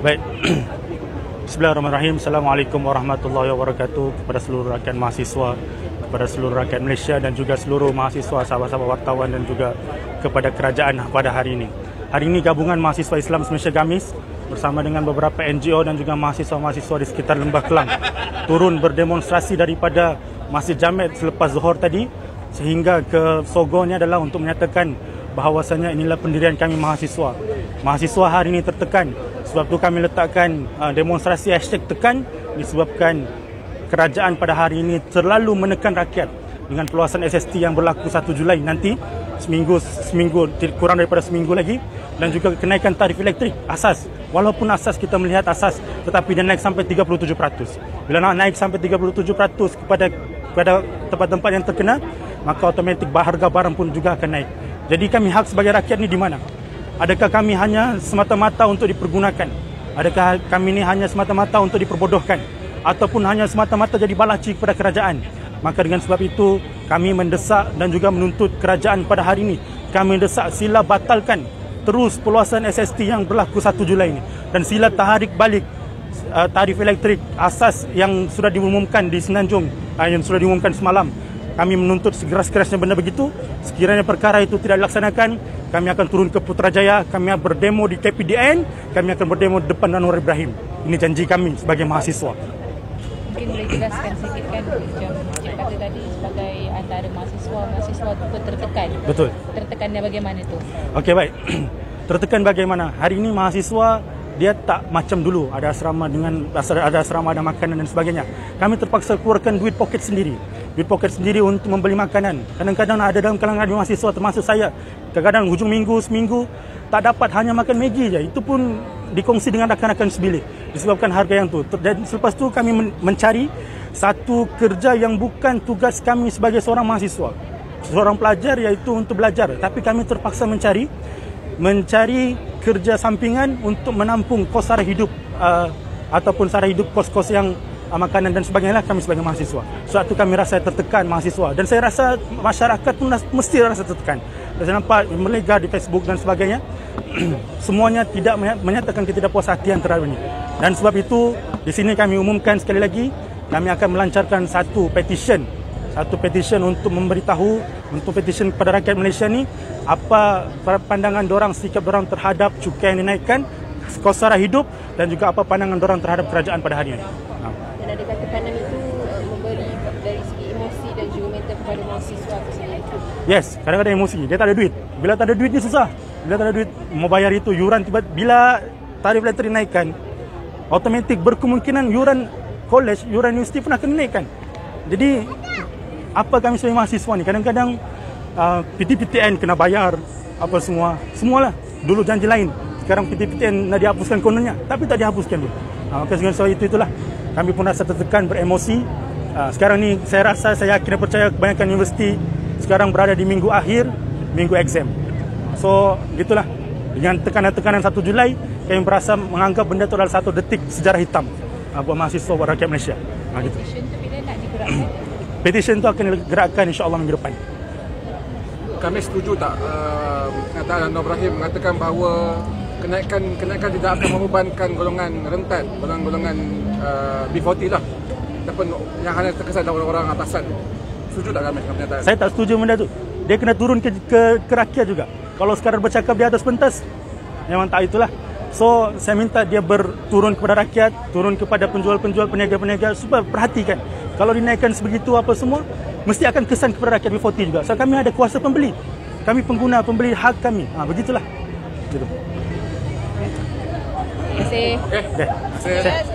Baik. Bismillahirrahmanirrahim. Assalamualaikum warahmatullahi wabarakatuh kepada seluruh rakyat mahasiswa, kepada seluruh rakyat Malaysia dan juga seluruh mahasiswa, sahabat-sahabat wartawan dan juga kepada kerajaan pada hari ini. Hari ini gabungan mahasiswa Islam Malaysia Gamis bersama dengan beberapa NGO dan juga mahasiswa-mahasiswa di sekitar Lembah Kelang turun berdemonstrasi daripada Masjid Jamek selepas Zuhur tadi sehingga ke Sogonya adalah untuk menyatakan bahawasanya inilah pendirian kami mahasiswa. Mahasiswa hari ini tertekan. Sebab itu kami letakkan demonstrasi #tekan disebabkan kerajaan pada hari ini terlalu menekan rakyat dengan perluasan SST yang berlaku 1 Julai nanti, seminggu kurang daripada seminggu lagi, dan juga kenaikan tarif elektrik asas. Walaupun asas kita melihat asas, tetapi dia naik sampai 37%. Bila nak naik sampai 37% kepada tempat-tempat yang terkena, maka automatik harga barang pun juga akan naik. Jadi kami hak sebagai rakyat ni di mana? Adakah kami hanya semata-mata untuk dipergunakan? Adakah kami ini hanya semata-mata untuk diperbodohkan? Ataupun hanya semata-mata jadi balaci kepada kerajaan? Maka dengan sebab itu, kami mendesak dan juga menuntut kerajaan pada hari ini. Kami mendesak sila batalkan terus perluasan SST yang berlaku 1 Julai ini. Dan sila tarik balik tarif elektrik asas yang sudah diumumkan di Semenanjung, yang sudah diumumkan semalam. Kami menuntut sekeras-kerasnya benda begitu. Sekiranya perkara itu tidak dilaksanakan, kami akan turun ke Putrajaya, kami akan berdemo di KPDN, kami akan berdemo di depan Anwar Ibrahim. Ini janji kami sebagai mahasiswa. Mungkin boleh jelaskan sikit kan, macam Cik kata tadi sebagai antara mahasiswa tu tertekan. Betul. Tertekannya bagaimana tu? Okey, baik. Tertekan bagaimana? Hari ini mahasiswa dia tak macam dulu, ada asrama ada makanan dan sebagainya. Kami terpaksa keluarkan duit poket sendiri untuk membeli makanan. Kadang-kadang ada dalam kalangan mahasiswa termasuk saya, kadang-kadang hujung minggu seminggu tak dapat, hanya makan Maggi je. Itu pun dikongsi dengan rakan-rakan sebilik disebabkan harga yang tu. Dan selepas tu kami mencari satu kerja yang bukan tugas kami sebagai seorang mahasiswa, seorang pelajar, iaitu untuk belajar, tapi kami terpaksa mencari kerja sampingan untuk menampung kos sara hidup ataupun sara hidup kos-kos yang makanan dan sebagainya kami sebagai mahasiswa. Sebab itu kami rasa tertekan mahasiswa, dan saya rasa masyarakat pun mesti rasa tertekan. Saya nampak melegar di Facebook dan sebagainya. Semuanya tidak menyatakan ketidakpuasahatian terhadap ini. Dan sebab itu di sini kami umumkan sekali lagi, kami akan melancarkan satu petition untuk memberitahu, untuk petition kepada rakyat Malaysia ni apa pandangan dorang, sikap dorang terhadap cukai yang dinaikkan, kos sara hidup, dan juga apa pandangan dorang terhadap kerajaan pada hari ini. Dan adakah tekanan itu memberi dari segi emosi dan juga mental kepada mahasiswa itu sendiri? Yes, kadang-kadang emosi. Dia tak ada duit. Bila tak ada duit ni susah. Bila tak ada duit mau bayar itu yuran, bila tarif elektrik dinaikkan, automatik berkemungkinan yuran college, yuran universiti pun akan dinaikkan. Jadi apa kami sebagai mahasiswa ni, kadang-kadang PTPTN kena bayar apa semualah. Dulu janji lain, sekarang PTPTN nak dihapuskan kononnya, tapi tak dihapuskan dulu. Maka dengan sebab itulah kami pun rasa tertekan, beremosi. Sekarang ni saya yakin dan percaya kebanyakan universiti sekarang berada di minggu akhir, minggu exam. So gitulah, dengan tekanan-tekanan 1 Julai, kami berasa menganggap benda itu adalah satu detik sejarah hitam buat mahasiswa, buat rakyat Malaysia. Gitu. Petition tu bila nak digerakkan? Petition tu akan digerakkan insya-Allah minggu depan. Kami setuju tak pernyataan Anwar Ibrahim mengatakan bahawa kenaikan tidak akan membebankan golongan rentan, golongan B40 lah, ataupun yang hanya terkesan dalam orang-orang atasan. Setuju tak kami dengan pernyataan? Saya tak setuju benda tu. Dia kena turun ke rakyat juga. Kalau sekadar bercakap di atas pentas, memang tak itulah. So saya minta dia berturun kepada rakyat, turun kepada penjual-penjual, peniaga-peniaga, supaya perhatikan. Kalau dinaikkan sebegitu apa semua, mesti akan kesan kepada rakyat B40 juga. So kami ada kuasa pembeli, kami pengguna, pembeli hak kami. Begitulah. Gitu. Terima kasih. Terima kasih.